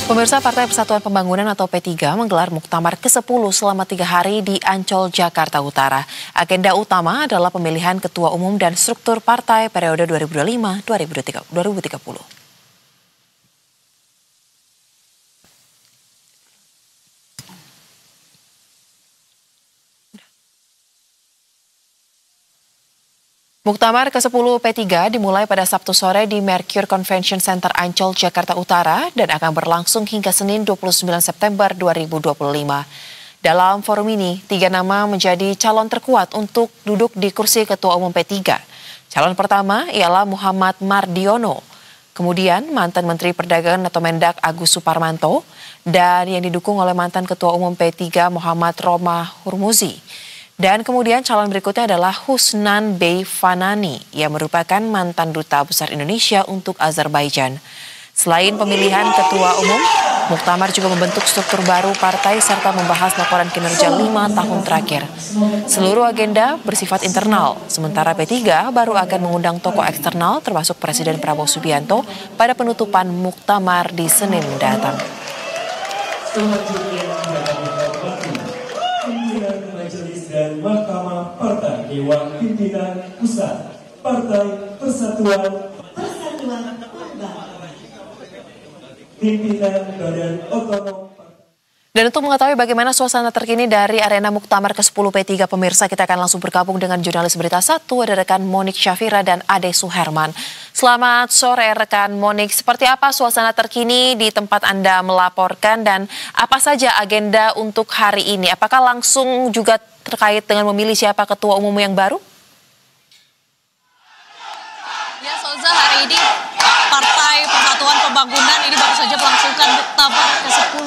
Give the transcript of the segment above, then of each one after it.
Pemirsa, Partai Persatuan Pembangunan atau P3 menggelar muktamar ke-10 selama 3 hari di Ancol, Jakarta Utara. Agenda utama adalah pemilihan ketua umum dan struktur partai periode 2025-2030. Muktamar ke-10 P3 dimulai pada Sabtu sore di Mercure Convention Center Ancol, Jakarta Utara dan akan berlangsung hingga Senin 29 September 2025. Dalam forum ini, 3 nama menjadi calon terkuat untuk duduk di kursi Ketua Umum P3. Calon pertama ialah Muhammad Mardiono, kemudian mantan Menteri Perdagangan atau Mendak Agus Suparmanto, dan yang didukung oleh mantan Ketua Umum P3 Muhammad Roma Hurmuzi. Dan kemudian calon berikutnya adalah Husnan Bey Fanani yang merupakan mantan Duta Besar Indonesia untuk Azerbaijan. Selain pemilihan ketua umum, muktamar juga membentuk struktur baru partai serta membahas laporan kinerja 5 tahun terakhir. Seluruh agenda bersifat internal, sementara P3 baru akan mengundang tokoh eksternal termasuk Presiden Prabowo Subianto pada penutupan muktamar di Senin mendatang. Majelis dan Mahkamah Partai Dewan Pimpinan Pusat Partai Persatuan Pimpinan Badan Otonom. Dan untuk mengetahui bagaimana suasana terkini dari arena muktamar ke-10 P3 pemirsa, kita akan langsung bergabung dengan jurnalis Berita 1, ada rekan Monik Syafira dan Ade Suherman. Selamat sore rekan Monik, seperti apa suasana terkini di tempat Anda melaporkan dan apa saja agenda untuk hari ini? Apakah langsung juga terkait dengan memilih siapa ketua umum yang baru? Ya, Soza, hari ini Partai Persatuan Pembangunan ini baru saja melangsungkan muktamar ke-10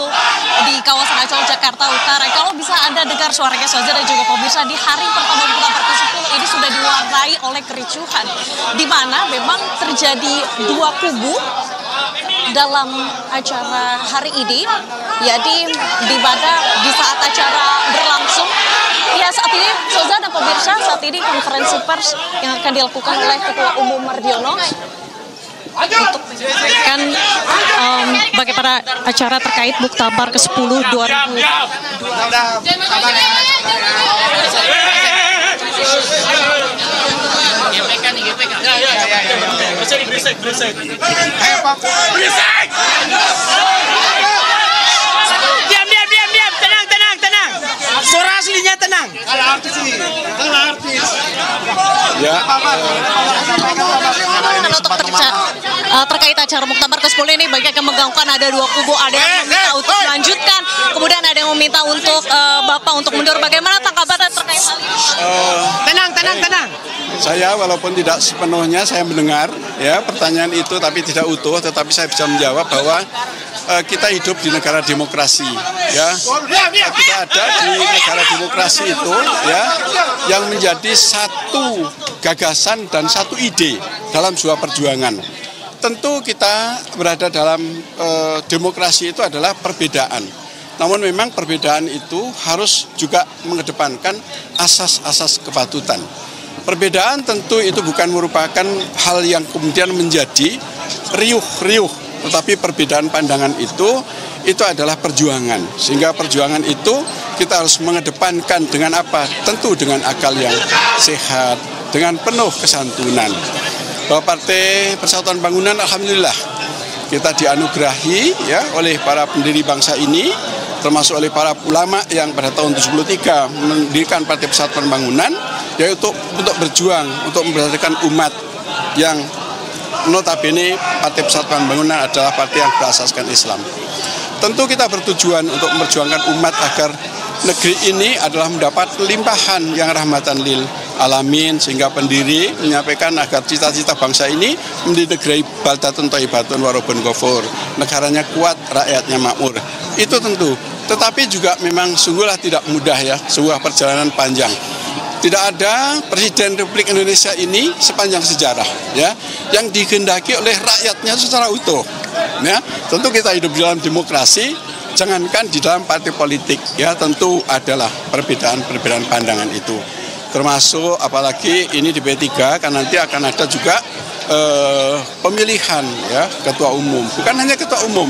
di kawasan Ancol, Jakarta Utara. Kalau bisa Anda dengar suaranya Soza dan juga pemirsa, di hari pertama muktamar ke-10 ini sudah diwarnai oleh kericuhan, di mana memang terjadi dua kubu dalam acara hari ini, yakni di mana di saat acara berlangsung, ya saat ini Soza dan pemirsa, saat ini konferensi pers yang akan dilakukan oleh Ketua Umum Mardiono untuk menyampaikan bagaimana acara terkait muktamar ke-10 2020. Tenang. Suara aslinya tenang. Kalau artis ini, Ya. Untuk terkait acara muktamar ke-10 ini banyak yang menggaungkan, ada dua kubu, ada yang meminta untuk melanjutkan, kemudian ada yang meminta untuk Bapak untuk mundur. Bagaimana tanggapan terkait hal ini? Tenang. Saya walaupun tidak sepenuhnya saya mendengar ya pertanyaan itu, tapi tidak utuh, tetapi saya bisa menjawab bahwa kita hidup di negara demokrasi, ya. Kita ada di negara demokrasi itu, ya, yang menjadi satu gagasan dan satu ide dalam sebuah perjuangan. Tentu kita berada dalam demokrasi itu adalah perbedaan. Namun memang perbedaan itu harus juga mengedepankan asas-asas kepatutan. Perbedaan tentu itu bukan merupakan hal yang kemudian menjadi riuh, tetapi perbedaan pandangan itu adalah perjuangan. Sehingga perjuangan itu kita harus mengedepankan dengan apa? Tentu dengan akal yang sehat, dengan penuh kesantunan. Bahwa Partai Persatuan Pembangunan, alhamdulillah, kita dianugerahi ya oleh para pendiri bangsa ini, termasuk oleh para ulama yang pada tahun 73 mendirikan Partai Persatuan Pembangunan, yaitu untuk berjuang, untuk membersatukan umat yang notabene Partai Persatuan Pembangunan adalah partai yang berasaskan Islam. Tentu kita bertujuan untuk memperjuangkan umat agar negeri ini adalah mendapat limpahan yang rahmatan lil alamin, sehingga pendiri menyampaikan agar cita-cita bangsa ini menjadi negeri baldatun thayyibatun warabun ghafur, negaranya kuat, rakyatnya makmur. Itu tentu, tetapi juga memang sungguhlah tidak mudah ya, sebuah perjalanan panjang. Tidak ada Presiden Republik Indonesia ini sepanjang sejarah ya yang dikehendaki oleh rakyatnya secara utuh. Ya, tentu kita hidup di dalam demokrasi, jangankan di dalam partai politik ya, tentu adalah perbedaan pandangan itu. Termasuk apalagi ini di P3 kan nanti akan ada juga pemilihan ya ketua umum. Bukan hanya ketua umum,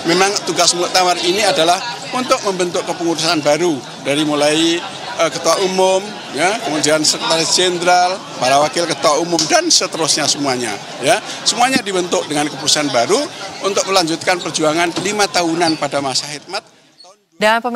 memang tugas muktamar ini adalah untuk membentuk kepengurusan baru dari mulai ketua umum, ya, kemudian sekretaris jenderal, para wakil ketua umum dan seterusnya semuanya, ya, semuanya dibentuk dengan keputusan baru untuk melanjutkan perjuangan 5 tahunan pada masa khidmat. Dan pemirsa